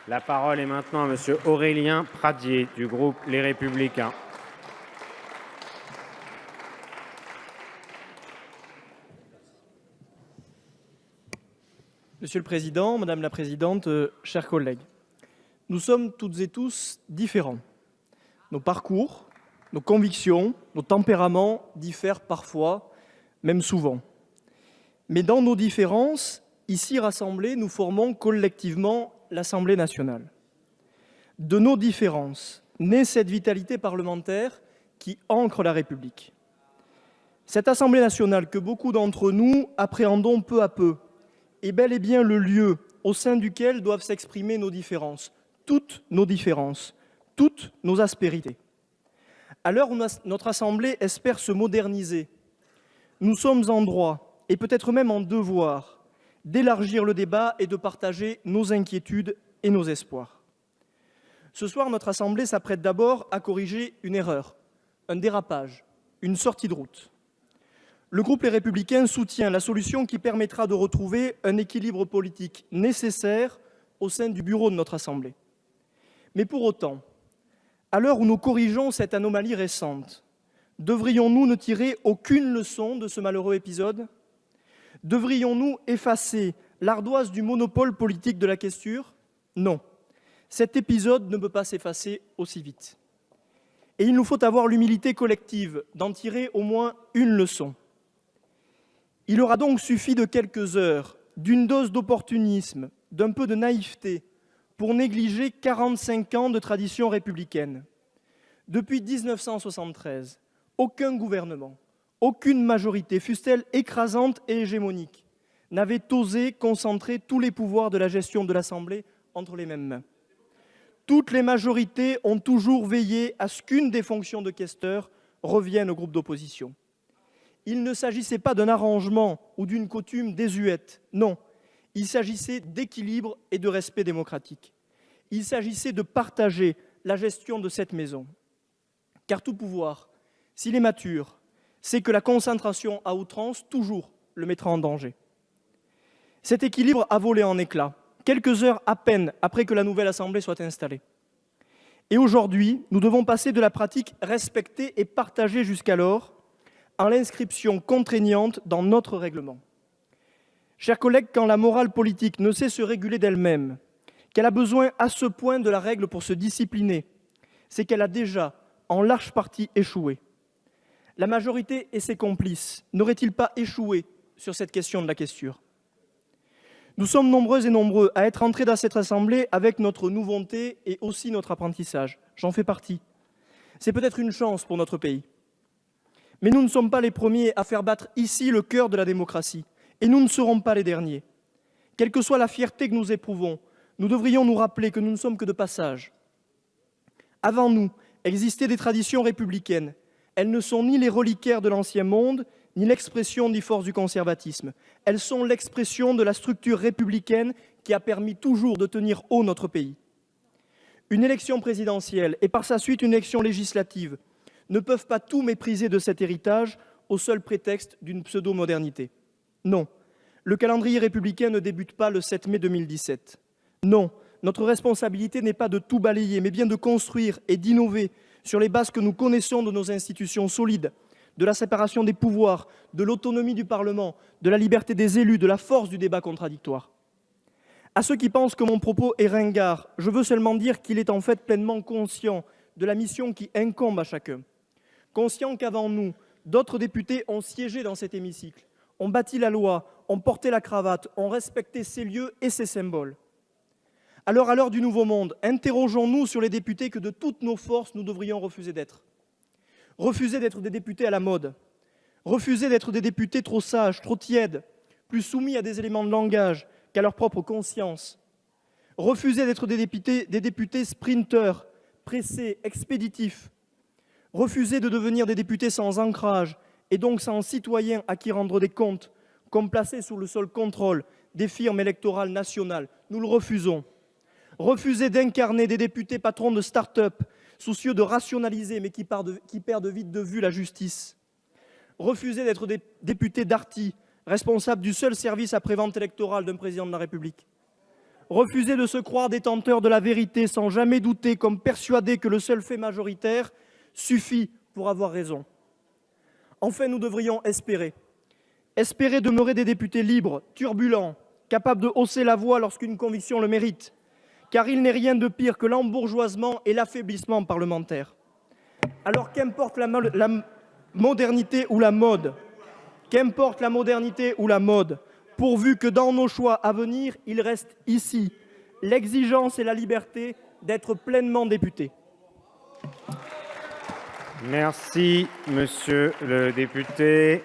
La parole est maintenant à Monsieur Aurélien Pradié du groupe Les Républicains. Monsieur le Président, Madame la Présidente, chers collègues, nous sommes toutes et tous différents. Nos parcours, nos convictions, nos tempéraments diffèrent parfois, même souvent. Mais dans nos différences, ici rassemblés, nous formons collectivement l'Assemblée nationale. De nos différences naît cette vitalité parlementaire qui ancre la République. Cette Assemblée nationale que beaucoup d'entre nous appréhendons peu à peu est bel et bien le lieu au sein duquel doivent s'exprimer nos différences, toutes nos aspérités. À l'heure où notre Assemblée espère se moderniser, nous sommes en droit, et peut-être même en devoir, d'élargir le débat et de partager nos inquiétudes et nos espoirs. Ce soir, notre Assemblée s'apprête d'abord à corriger une erreur, un dérapage, une sortie de route. Le groupe Les Républicains soutient la solution qui permettra de retrouver un équilibre politique nécessaire au sein du bureau de notre Assemblée. Mais pour autant, à l'heure où nous corrigeons cette anomalie récente, devrions-nous ne tirer aucune leçon de ce malheureux épisode ? Devrions-nous effacer l'ardoise du monopole politique de la questure ? Non, cet épisode ne peut pas s'effacer aussi vite. Et il nous faut avoir l'humilité collective d'en tirer au moins une leçon. Il aura donc suffi de quelques heures, d'une dose d'opportunisme, d'un peu de naïveté, pour négliger 45 ans de tradition républicaine. Depuis 1973, aucun gouvernement, aucune majorité, fût-elle écrasante et hégémonique, n'avait osé concentrer tous les pouvoirs de la gestion de l'Assemblée entre les mêmes mains. Toutes les majorités ont toujours veillé à ce qu'une des fonctions de questeur revienne au groupe d'opposition. Il ne s'agissait pas d'un arrangement ou d'une coutume désuète, non. Il s'agissait d'équilibre et de respect démocratique. Il s'agissait de partager la gestion de cette maison. Car tout pouvoir, s'il est mature, c'est que la concentration à outrance, toujours, le mettra en danger. Cet équilibre a volé en éclats, quelques heures à peine après que la nouvelle Assemblée soit installée. Et aujourd'hui, nous devons passer de la pratique respectée et partagée jusqu'alors à l'inscription contraignante dans notre règlement. Chers collègues, quand la morale politique ne sait se réguler d'elle-même, qu'elle a besoin à ce point de la règle pour se discipliner, c'est qu'elle a déjà, en large partie, échoué. La majorité et ses complices n'auraient-ils pas échoué sur cette question de la questure ? Nous sommes nombreuses et nombreux à être entrés dans cette Assemblée avec notre nouveauté et aussi notre apprentissage. J'en fais partie. C'est peut-être une chance pour notre pays. Mais nous ne sommes pas les premiers à faire battre ici le cœur de la démocratie. Et nous ne serons pas les derniers. Quelle que soit la fierté que nous éprouvons, nous devrions nous rappeler que nous ne sommes que de passage. Avant nous, existaient des traditions républicaines. Elles ne sont ni les reliquaires de l'ancien monde, ni l'expression des forces du conservatisme. Elles sont l'expression de la structure républicaine qui a permis toujours de tenir haut notre pays. Une élection présidentielle et par sa suite une élection législative ne peuvent pas tout mépriser de cet héritage au seul prétexte d'une pseudo-modernité. Non, le calendrier républicain ne débute pas le 7 mai 2017. Non, notre responsabilité n'est pas de tout balayer, mais bien de construire et d'innover sur les bases que nous connaissons de nos institutions solides, de la séparation des pouvoirs, de l'autonomie du Parlement, de la liberté des élus, de la force du débat contradictoire. À ceux qui pensent que mon propos est ringard, je veux seulement dire qu'il est en fait pleinement conscient de la mission qui incombe à chacun. Conscient qu'avant nous, d'autres députés ont siégé dans cet hémicycle, ont bâti la loi, ont porté la cravate, ont respecté ces lieux et ces symboles. Alors, à l'heure du nouveau monde, interrogeons-nous sur les députés que de toutes nos forces nous devrions refuser d'être. Refuser d'être des députés à la mode. Refuser d'être des députés trop sages, trop tièdes, plus soumis à des éléments de langage qu'à leur propre conscience. Refuser d'être des députés sprinteurs, pressés, expéditifs. Refuser de devenir des députés sans ancrage et donc sans citoyens à qui rendre des comptes, comme placés sous le seul contrôle des firmes électorales nationales. Nous le refusons. Refuser d'incarner des députés patrons de start-up, soucieux de rationaliser mais qui perdent vite de vue la justice. Refuser d'être des députés darty, responsables du seul service après-vente électorale d'un président de la République. refuser de se croire détenteur de la vérité sans jamais douter, comme persuadé que le seul fait majoritaire suffit pour avoir raison. Enfin, nous devrions espérer demeurer des députés libres, turbulents, capables de hausser la voix lorsqu'une conviction le mérite, car il n'est rien de pire que l'embourgeoisement et l'affaiblissement parlementaire. Alors qu'importe la modernité ou la mode, pourvu que dans nos choix à venir, il reste ici l'exigence et la liberté d'être pleinement député. Merci, monsieur le député.